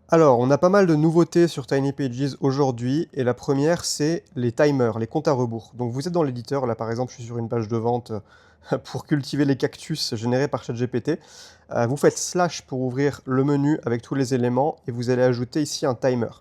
Alors, on a pas mal de nouveautés sur Tiny Pages aujourd'hui, et la première, c'est les timers, les comptes à rebours. Donc, vous êtes dans l'éditeur, là par exemple, je suis sur une page de vente pour cultiver les cactus générés par ChatGPT. Vous faites slash pour ouvrir le menu avec tous les éléments, et vous allez ajouter ici un timer.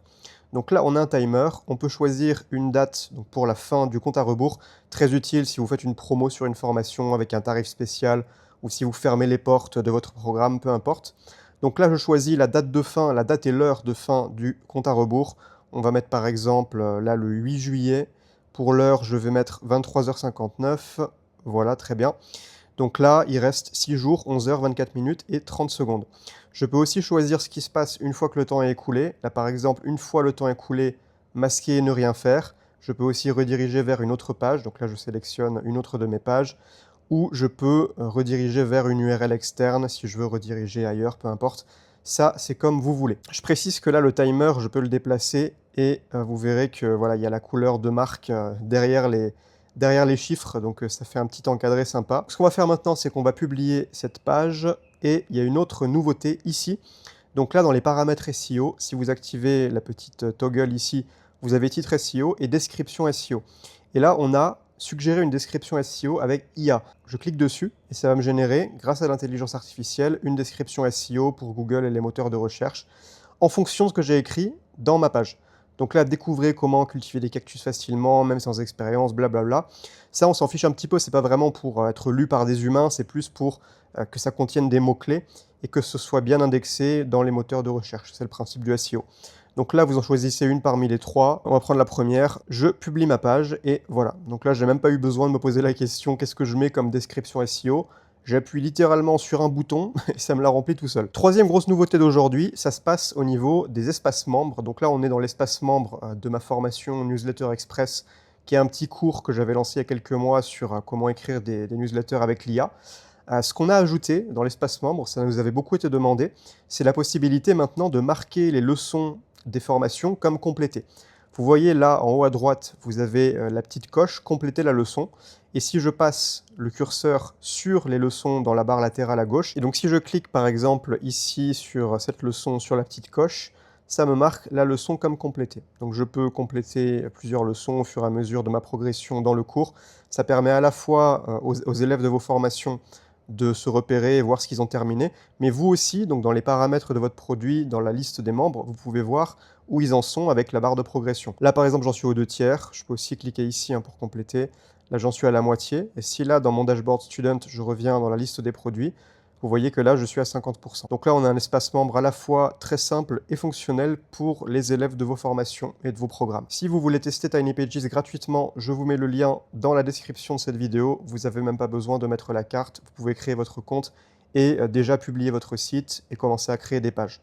Donc là, on a un timer, on peut choisir une date donc pour la fin du compte à rebours, très utile si vous faites une promo sur une formation avec un tarif spécial, ou si vous fermez les portes de votre programme, peu importe. Donc là, je choisis la date de fin, la date et l'heure de fin du compte à rebours. On va mettre par exemple là le 8 juillet. Pour l'heure, je vais mettre 23h59. Voilà, très bien. Donc là, il reste 6 jours, 11 heures, 24 minutes et 30 secondes. Je peux aussi choisir ce qui se passe une fois que le temps est écoulé. Là, par exemple, une fois le temps écoulé, masquer et ne rien faire. Je peux aussi rediriger vers une autre page. Donc là, je sélectionne une autre de mes pages. Ou je peux rediriger vers une URL externe si je veux rediriger ailleurs, peu importe. Ça, c'est comme vous voulez. Je précise que là, le timer, je peux le déplacer et vous verrez que voilà, il y a la couleur de marque derrière les chiffres, donc ça fait un petit encadré sympa. Ce qu'on va faire maintenant, c'est qu'on va publier cette page et il y a une autre nouveauté ici. Donc là, dans les paramètres SEO, si vous activez la petite toggle ici, vous avez titre SEO et description SEO. Et là, on a suggéré une description SEO avec IA. Je clique dessus et ça va me générer, grâce à l'intelligence artificielle, une description SEO pour Google et les moteurs de recherche en fonction de ce que j'ai écrit dans ma page. Donc là, découvrez comment cultiver des cactus facilement, même sans expérience, blablabla. Ça, on s'en fiche un petit peu, c'est pas vraiment pour être lu par des humains, c'est plus pour que ça contienne des mots-clés et que ce soit bien indexé dans les moteurs de recherche. C'est le principe du SEO. Donc là, vous en choisissez une parmi les trois. On va prendre la première. Je publie ma page et voilà. Donc là, j'ai même pas eu besoin de me poser la question qu'est-ce que je mets comme description SEO. J'appuie littéralement sur un bouton et ça me l'a rempli tout seul. Troisième grosse nouveauté d'aujourd'hui, ça se passe au niveau des espaces membres. Donc là, on est dans l'espace membre de ma formation Newsletter Express, qui est un petit cours que j'avais lancé il y a quelques mois sur comment écrire des newsletters avec l'IA. Ce qu'on a ajouté dans l'espace membre, ça nous avait beaucoup été demandé, c'est la possibilité maintenant de marquer les leçons des formations comme complétées. Vous voyez là en haut à droite, vous avez la petite coche compléter la leçon. Et si je passe le curseur sur les leçons dans la barre latérale à gauche, et donc si je clique par exemple ici sur cette leçon sur la petite coche, ça me marque la leçon comme complétée. Donc je peux compléter plusieurs leçons au fur et à mesure de ma progression dans le cours. Ça permet à la fois aux élèves de vos formations de se repérer et voir ce qu'ils ont terminé. Mais vous aussi, donc dans les paramètres de votre produit, dans la liste des membres, vous pouvez voir où ils en sont avec la barre de progression. Là, par exemple, j'en suis aux 2/3. Je peux aussi cliquer ici pour compléter. Là, j'en suis à la moitié. Et si là, dans mon dashboard student, je reviens dans la liste des produits, vous voyez que là, je suis à 50%. Donc là, on a un espace membre à la fois très simple et fonctionnel pour les élèves de vos formations et de vos programmes. Si vous voulez tester Tiny Pages gratuitement, je vous mets le lien dans la description de cette vidéo. Vous n'avez même pas besoin de mettre la carte. Vous pouvez créer votre compte et déjà publier votre site et commencer à créer des pages.